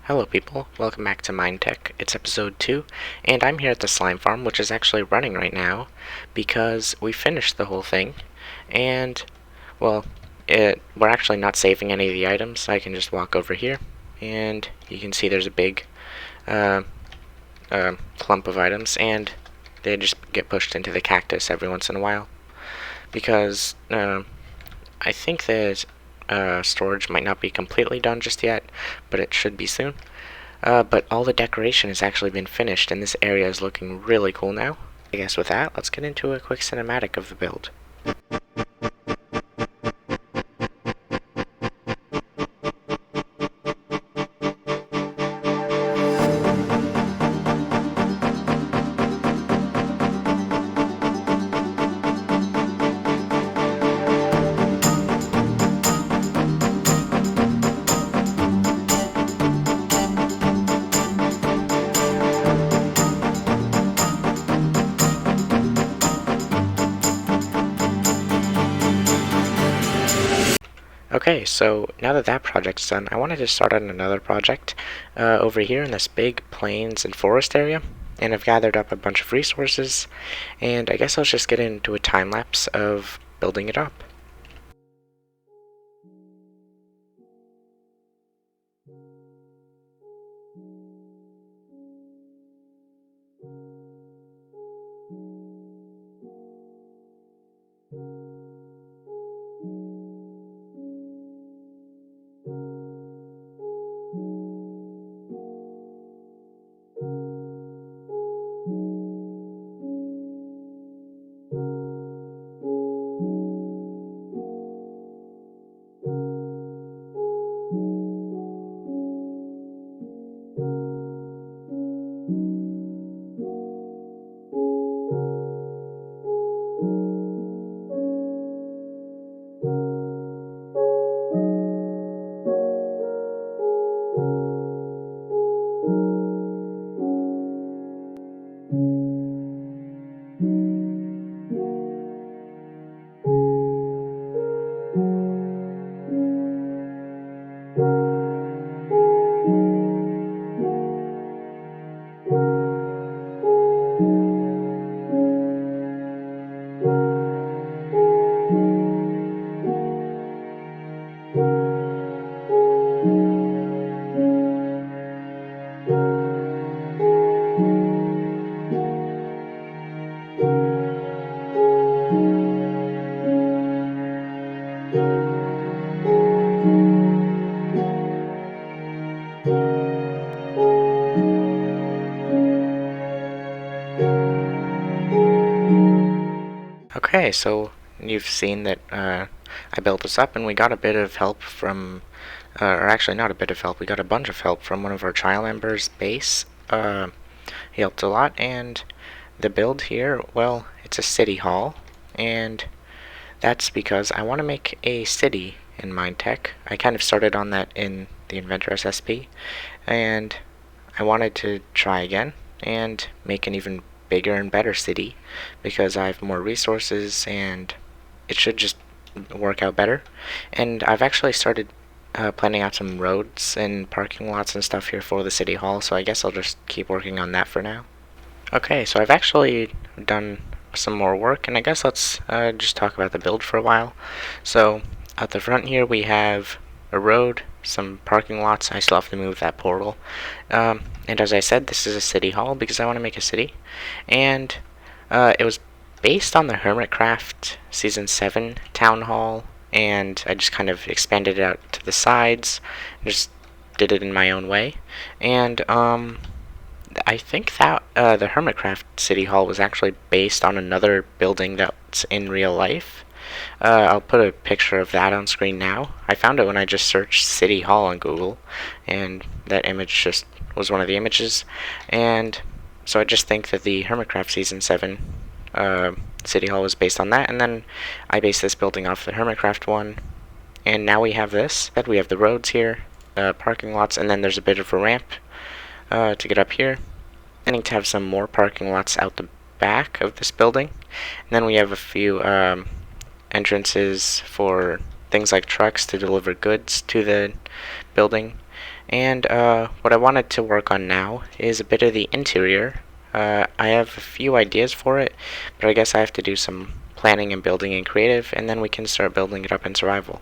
Hello people, welcome back to MindTech. It's episode 2, and I'm here at the slime farm, which is actually running right now, because we finished the whole thing, and, well, we're actually not saving any of the items, so I can just walk over here, and you can see there's a big clump of items, and they just get pushed into the cactus every once in a while, because I think that storage might not be completely done just yet, but it should be soon. But all the decoration has actually been finished, and this area is looking really cool now. I guess with that, let's get into a quick cinematic of the build. Okay, so now that that project's done, I wanted to start on another project over here in this big plains and forest area, and I've gathered up a bunch of resources, and I guess I'll just get into a time lapse of building it up. Okay, so you've seen that I built this up, and we got a bit of help from, or actually not a bit of help, we got a bunch of help from one of our trial members, Base. He helped a lot, and the build here, well, it's a city hall, and that's because I want to make a city in MindTech. I kind of started on that in the Inventor SSP, and I wanted to try again and make an even bigger and better city because I have more resources and it should just work out better. And I've actually started planning out some roads and parking lots and stuff here for the city hall, so I guess I'll just keep working on that for now. Okay, so I've actually done some more work, and I guess let's just talk about the build for a while. So at the front here we have a road, some parking lots. I still have to move that portal. And as I said, this is a city hall because I want to make a city. And it was based on the Hermitcraft Season 7 Town Hall, and I just kind of expanded it out to the sides, and just did it in my own way. And I think that the Hermitcraft City Hall was actually based on another building that's in real life. I'll put a picture of that on screen now. I found it when I just searched City Hall on Google, and that image just was one of the images. And so I just think that the Hermitcraft Season 7 City Hall was based on that, and then I based this building off the Hermitcraft one. And now we have this. We have the roads here, parking lots, and then there's a bit of a ramp to get up here. Planning to have some more parking lots out the back of this building. And then we have a few entrances for things like trucks to deliver goods to the building. And what I wanted to work on now is a bit of the interior. I have a few ideas for it, but I guess I have to do some planning and building in creative, and then we can start building it up in survival.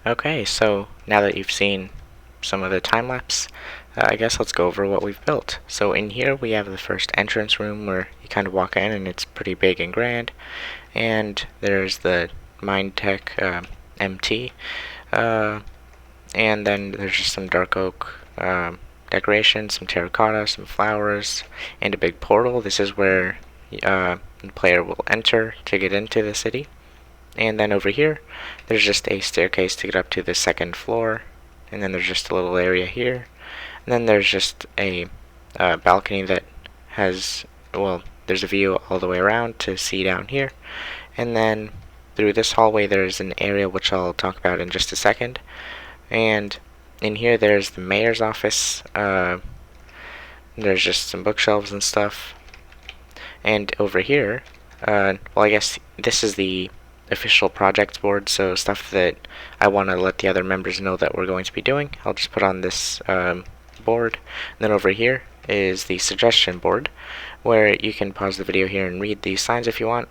Okay, so now that you've seen some of the time lapse, I guess let's go over what we've built. So in here we have the first entrance room where you kind of walk in and it's pretty big and grand, and there's the MindTech MT, and then there's just some dark oak decoration, some terracotta, some flowers, and a big portal. This is where the player will enter to get into the city. And then over here, there's just a staircase to get up to the second floor. And then there's just a little area here. And then there's just a balcony that has, well, there's a view all the way around to see down here. And then through this hallway, there's an area which I'll talk about in just a second. And in here, there's the mayor's office. There's just some bookshelves and stuff. And over here, well, I guess this is the official project board, so stuff that I want to let the other members know that we're going to be doing, I'll just put on this board. And then over here is the suggestion board, where you can pause the video here and read these signs if you want.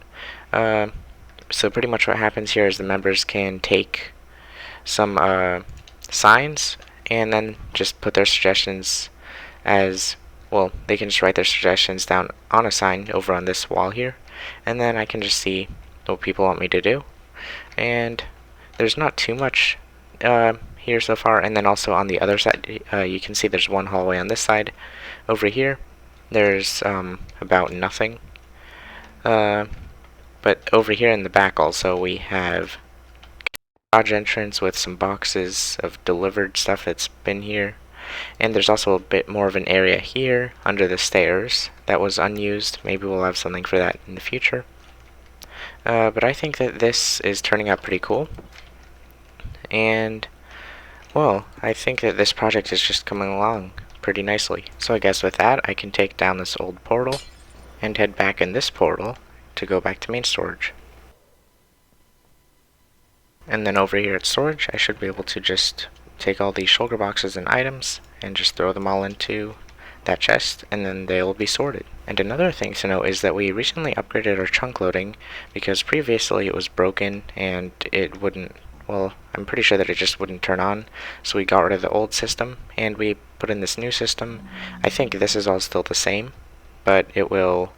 So pretty much what happens here is the members can take some signs and then just put their suggestions as, well, they can just write their suggestions down on a sign over on this wall here, and then I can just see what people want me to do. And there's not too much here so far. And then also on the other side, you can see there's one hallway on this side. Over here, there's about nothing. But over here in the back also, we have garage entrance with some boxes of delivered stuff that's been here. And there's also a bit more of an area here under the stairs that was unused. Maybe we'll have something for that in the future. But I think that this is turning out pretty cool. And, well, I think that this project is just coming along pretty nicely. So I guess with that, I can take down this old portal and head back in this portal to go back to main storage. And then over here at storage, I should be able to just take all these shulker boxes and items and just throw them all into that chest, and then they'll be sorted. And another thing to note is that we recently upgraded our chunk loading, because previously it was broken and it wouldn't, well, I'm pretty sure that it just wouldn't turn on. So we got rid of the old system and we put in this new system. I think this is all still the same, but it will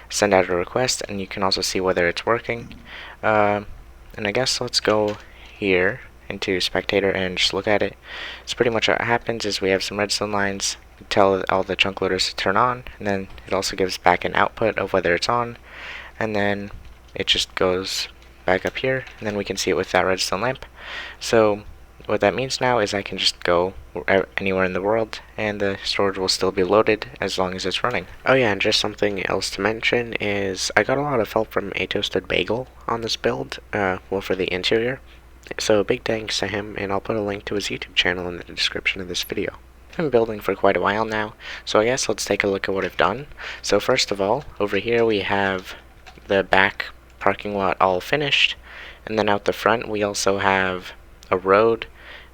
send out a request and you can also see whether it's working. And I guess let's go here into spectator and just look at it. So pretty much what happens is we have some redstone lines, tell all the chunk loaders to turn on, and then it also gives back an output of whether it's on, and then it just goes back up here, and then we can see it with that redstone lamp. So what that means now is I can just go anywhere in the world and the storage will still be loaded as long as it's running. Oh yeah, and just something else to mention is I got a lot of help from A Toasted Bagel on this build, well, for the interior. So big thanks to him, and I'll put a link to his YouTube channel in the description of this video. I've been building for quite a while now, so I guess let's take a look at what I've done. So first of all, over here we have the back parking lot all finished, and then out the front we also have a road,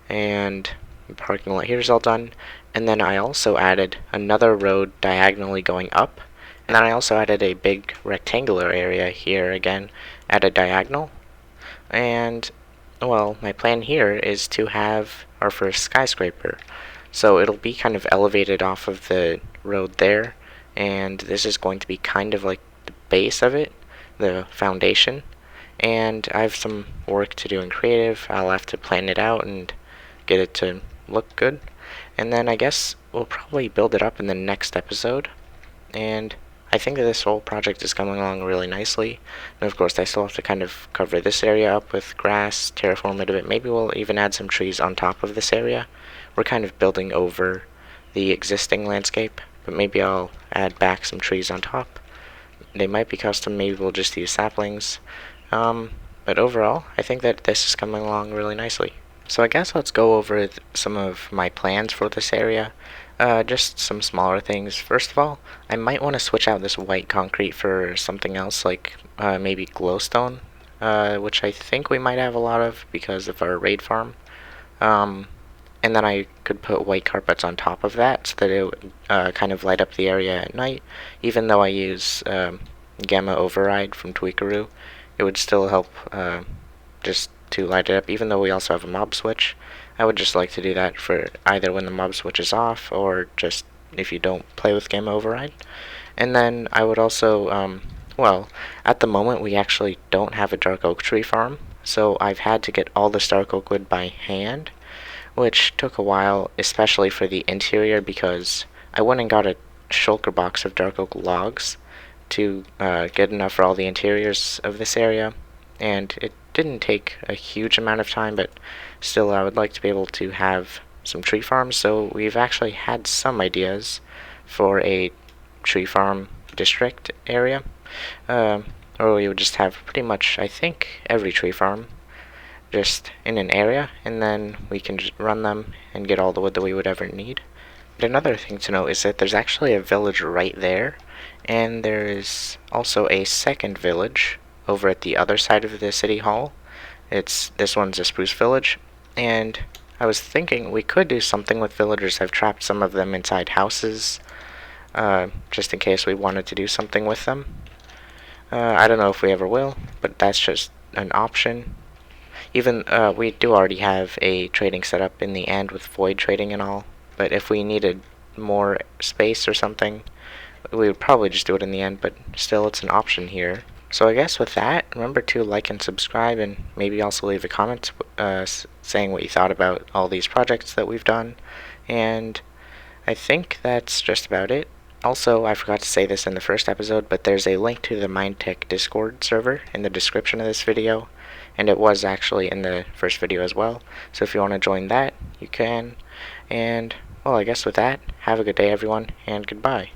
and the parking lot here is all done. And then I also added another road diagonally going up, and then I also added a big rectangular area here again at a diagonal. And Well, my plan here is to have our first skyscraper. So it'll be kind of elevated off of the road there, and this is going to be kind of like the base of it, the foundation. And I have some work to do in creative. I'll have to plan it out and get it to look good. And then I guess we'll probably build it up in the next episode. And I think that this whole project is coming along really nicely. And of course, I still have to kind of cover this area up with grass, terraform it a bit. Maybe we'll even add some trees on top of this area. We're kind of building over the existing landscape, but maybe I'll add back some trees on top. They might be custom, maybe we'll just use saplings. But overall, I think that this is coming along really nicely. So I guess let's go over some of my plans for this area. Just some smaller things. First of all, I might want to switch out this white concrete for something else, like maybe glowstone, which I think we might have a lot of because of our raid farm. Um, and then I could put white carpets on top of that so that it would kind of light up the area at night. Even though I use gamma override from Tweakaroo, it would still help just to light it up, even though we also have a mob switch. I would just like to do that for either when the mob switch is off or just if you don't play with gamma override. And then I would also, well, at the moment we actually don't have a dark oak tree farm, so I've had to get all this dark oak wood by hand, which took a while, especially for the interior, because I went and got a shulker box of dark oak logs to get enough for all the interiors of this area, and it didn't take a huge amount of time, but still I would like to be able to have some tree farms, so we've actually had some ideas for a tree farm district area, or we would just have pretty much, I think, every tree farm just in an area, and then we can just run them and get all the wood that we would ever need. But another thing to note is that there's actually a village right there, and there is also a second village over at the other side of the city hall. This one's a spruce village, and I was thinking we could do something with villagers. I've trapped some of them inside houses, just in case we wanted to do something with them. I don't know if we ever will, but that's just an option. Even we do already have a trading setup in the end with void trading and all, but if we needed more space or something, we would probably just do it in the end, but still it's an option here. So I guess with that, remember to like and subscribe, and maybe also leave a comment saying what you thought about all these projects that we've done. And I think that's just about it. Also, I forgot to say this in the first episode, but there's a link to the MindTech Discord server in the description of this video, and it was actually in the first video as well. So if you want to join that, you can. And, well, I guess with that, have a good day everyone, and goodbye.